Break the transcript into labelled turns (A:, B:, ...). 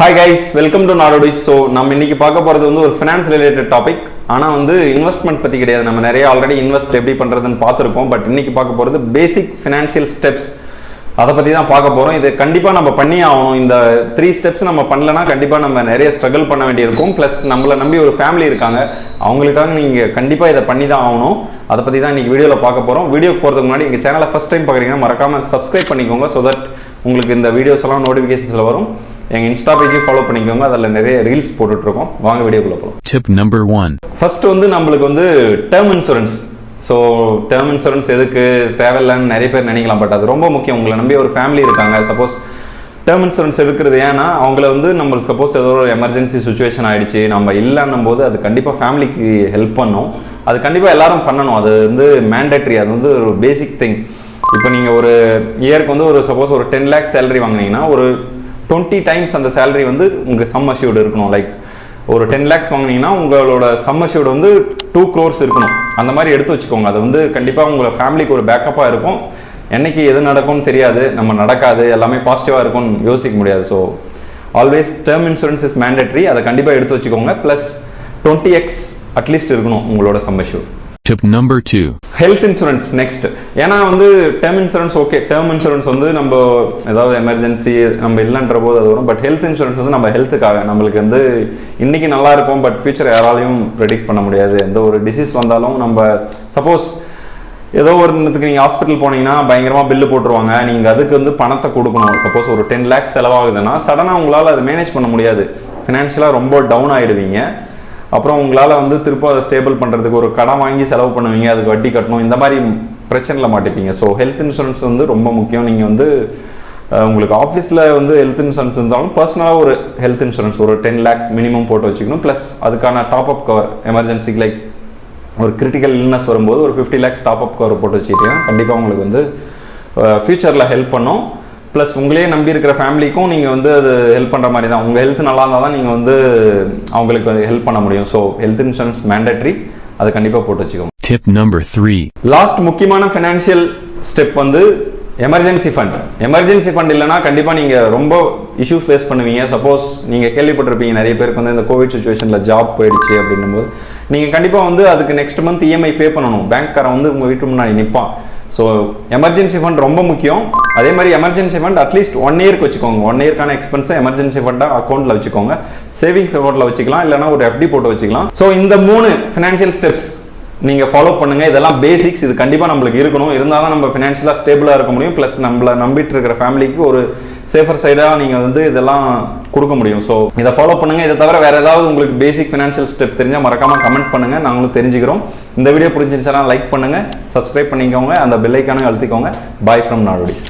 A: Hi guys, welcome to Nadodiz. So, நம்ம இன்னைக்கு பார்க்க போறது வந்து ஒரு finance related topic. ஆனா வந்து இன்வெஸ்ட்மென்ட் பத்தி கிடையாது. நம்ம நிறைய ஆல்ரெடி இன்வெஸ்ட் எப்படி பண்றதுன்னு பார்த்திருக்கோம். பட் இன்னைக்கு பார்க்க போறது basic financial steps. அத பத்தி தான் பார்க்க போறோம். இது கண்டிப்பா நம்ம பண்ணி ஆகணும். இந்த 3 ஸ்டெப்ஸ் நம்ம பண்ணலனா கண்டிப்பா நம்ம நிறைய ஸ்ட்ரகிள் பண்ண வேண்டியிருக்கும். ப்ளஸ் நம்மள நம்பி ஒரு ஃபேமிலி இருக்காங்க. அவங்களுக்காக நீங்க கண்டிப்பா இத பண்ணி தான் ஆகணும். அத பத்தி தான் இன்னைக்கு வீடியோல பார்க்க போறோம். வீடியோக்கு போறதுக்கு முன்னாடி எங்க சேனலை ஃபர்ஸ்ட் டைம் பார்க்கறீங்கன்னா மறக்காம subscribe பண்ணிக்கோங்க so that உங்களுக்கு இந்த வீடியோஸ் எல்லாம் நோட்டிஃபிகேஷன்ஸ்ல வரும். எங்க இன்ஸ்டா பேஜை ஃபாலோ பண்ணிக்கோங்க. அதுல நிறைய ரீல்ஸ் போட்டுட்டு இருக்கோம். வாங்க வீடியோக்குள்ள போலாம்.
B: Tip number 1.
A: ஃபர்ஸ்ட் வந்து நமக்கு வந்து term insurance. So term insurance எதுக்கு தேவையில்லைன்னு நிறைய பேர் நினைக்கலாம். பட் அது ரொம்ப முக்கியம். உங்களை நம்பி ஒரு ஃபேமிலி இருக்காங்க. சப்போஸ் டேர்ம் இன்சூரன்ஸ் எடுக்கிறது ஏன்னா அவங்கள வந்து நம்மளுக்கு சப்போஸ் ஏதோ ஒரு எமர்ஜென்சி சுச்சுவேஷன் ஆயிடுச்சு நம்ம இல்லைன்னும் போது அது கண்டிப்பாக ஃபேமிலிக்கு ஹெல்ப் பண்ணும். அது கண்டிப்பாக எல்லாரும் பண்ணணும். அது வந்து மேண்டேட்ரி. அது வந்து ஒரு பேசிக் திங். இப்போ நீங்கள் ஒரு இயருக்கு வந்து ஒரு சப்போஸ் ஒரு 10 lakhs சேலரி வாங்கினீங்கன்னா ஒரு 20 times அந்த சேலரி வந்து உங்கள் சம் அஷ்யூர்டு இருக்கணும். லைக் ஒரு 10 lakhs வாங்கினீங்கன்னா உங்களோட சம் அஷ்யூர்டு வந்து 2 crores இருக்கணும். அந்த மாதிரி எடுத்து வச்சுக்கோங்க. அது வந்து கண்டிப்பாக உங்களை ஃபேமிலிக்கு ஒரு பேக்கப்பாக இருக்கும். என்னைக்கு எது நடக்கும்னு தெரியாது, நம்ம நடக்காது, எல்லாமே பாசிட்டிவாக இருக்கும்னு யோசிக்க முடியாது. So always term insurance is mandatory. அதை கண்டிப்பாக எடுத்து வச்சுக்கோங்க. ப்ளஸ் 20x அட்லீஸ்ட் இருக்கணும் உங்களோட some assured.
B: Tip number 2.
A: Health insurance next. ஏன்னா வந்து term insurance okay, term insurance வந்து நம்ம ஏதாவது எமர்ஜென்சி நம்ம இல்லைன்ற போது அது வரும். பட் ஹெல்த் இன்சூரன்ஸ் வந்து நம்ம ஹெல்த்துக்காக நம்மளுக்கு வந்து இன்னைக்கு நல்லா இருக்கும். பட் ஃபியூச்சர் யாராலையும் ப்ரெடிக்ட் பண்ண முடியாது. எந்த ஒரு டிசீஸ் வந்தாலும் நம்ம சப்போஸ் ஏதோ ஒரு இடத்துக்கு நீங்கள் ஹாஸ்பிட்டல் போனீங்கன்னா பயங்கரமாக பில்லு போட்டுருவாங்க. நீங்கள் அதுக்கு வந்து பணத்தை கொடுக்கணும். சப்போஸ் ஒரு 10 lakhs செலவாகுதுன்னா சடனாக உங்களால் அதை மேனேஜ் பண்ண முடியாது. ஃபினான்ஷியலாக ரொம்ப டவுன் ஆகிடுவீங்க. அப்புறம் உங்களால் வந்து திரும்ப அதை ஸ்டேபிள் பண்ணுறதுக்கு ஒரு கடன் வாங்கி செலவு பண்ணுவீங்க, அதுக்கு வட்டி கட்டணும், இந்த மாதிரி பிரச்சனையில் மாட்டிப்பீங்க. ஸோ ஹெல்த் இன்சூரன்ஸ் வந்து ரொம்ப முக்கியம். நீங்கள் வந்து உங்களுக்கு ஆஃபீஸில் வந்து ஹெல்த் இன்சூரன்ஸ் இருந்தாலும் பர்சனலாக ஒரு ஹெல்த் இன்சூரன்ஸ் ஒரு 10 lakhs மினிமம் போட்டு வச்சுக்கணும். ப்ளஸ் அதுக்கான டாப் அப் கவர் எமர்ஜென்சிக்கு லைக் ஒரு கிரிட்டிக்கல் இல்னஸ் வரும்போது ஒரு 50 lakhs டாப் அப் கவர் போட்டு வச்சுக்கிட்டீங்கன்னா கண்டிப்பாக உங்களுக்கு வந்து ஃப்யூச்சரில் ஹெல்ப் பண்ணும். ப்ளஸ் உங்களே நம்பி இருக்கிற ஃபேமிலிக்கும் நீங்கள் வந்து அது ஹெல்ப் பண்ணுற மாதிரி தான். உங்கள் ஹெல்த் நல்லா இருந்தால் தான் நீங்கள் வந்து அவங்களுக்கு ஹெல்ப் பண்ண முடியும். So health insurance mandatory. அதை கண்டிப்பாக போட்டு வச்சுக்கோங்க.
B: Tip number 3.
A: லாஸ்ட் முக்கியமான ஃபினான்ஷியல் ஸ்டெப் வந்து எமர்ஜென்சி ஃபண்ட். எமர்ஜென்சி ஃபண்ட் இல்லைனா கண்டிப்பாக நீங்கள் ரொம்ப இஷ்யூ ஃபேஸ் பண்ணுவீங்க. சப்போஸ் நீங்கள் கேள்விப்பட்டிருப்பீங்க நிறைய பேருக்கு வந்து இந்த கோவிட் சுச்சுவேஷனில் ஜாப் போயிடுச்சு அப்படின்னும் போது நீங்கள் கண்டிப்பாக வந்து அதுக்கு நெக்ஸ்ட் மந்த் இஎம்ஐ பே பண்ணணும். பேங்க்காரன் வந்து உங்கள் வீட்டு முன்னாடி நிற்பான். ஸோ எமர்ஜென்சி ஃபண்ட் ரொம்ப முக்கியம். அதே மாதிரி எமர்ஜென்சி ஃபண்ட் அட்லீஸ்ட் 1 yearக்கு வச்சுக்கோங்க. 1 yearக்கான எக்ஸ்பென்ஸை எமர்ஜென்சி ஃபண்டாக அக்கௌண்ட்டில் வச்சுக்கோங்க. சேவிங்ஸ் அக்கௌண்ட்டில் வச்சுக்கலாம், இல்லைனா ஒரு FD போட்டு வச்சுக்கலாம். ஸோ இந்த 3 ஃபினான்ஷியல் ஸ்டெப்ஸ் நீங்கள் ஃபாலோ பண்ணுங்கள். இதெல்லாம் பேசிக்ஸ். இது கண்டிப்பாக நம்மளுக்கு இருக்கணும். இருந்தால் தான் நம்ம ஃபினான்ஷியலாக ஸ்டேபிளாக இருக்க முடியும். ப்ளஸ் நம்மளை நம்பிட்டு இருக்கிற ஃபேமிலிக்கு ஒரு சேஃபர் சைடாக நீங்கள் வந்து இதெல்லாம் கொடுக்க முடியும். ஸோ இதை ஃபாலோ பண்ணுங்கள். இதை தவிர வேறு ஏதாவது உங்களுக்கு பேசிக் ஃபினான்ஷியல் ஸ்டெப் தெரிஞ்சால் மறக்காமல் கமெண்ட் பண்ணுங்கள். நாங்களும் தெரிஞ்சுக்கிறோம். இந்த வீடியோ பிடிச்சிருந்துச்சுன்னா லைக் பண்ணுங்கள், சப்ஸ்கிரைப் பண்ணிக்கோங்க, அந்த பெல் ஐக்கானை அழுத்திக்கோங்க. Bye from நாடோடிஸ்.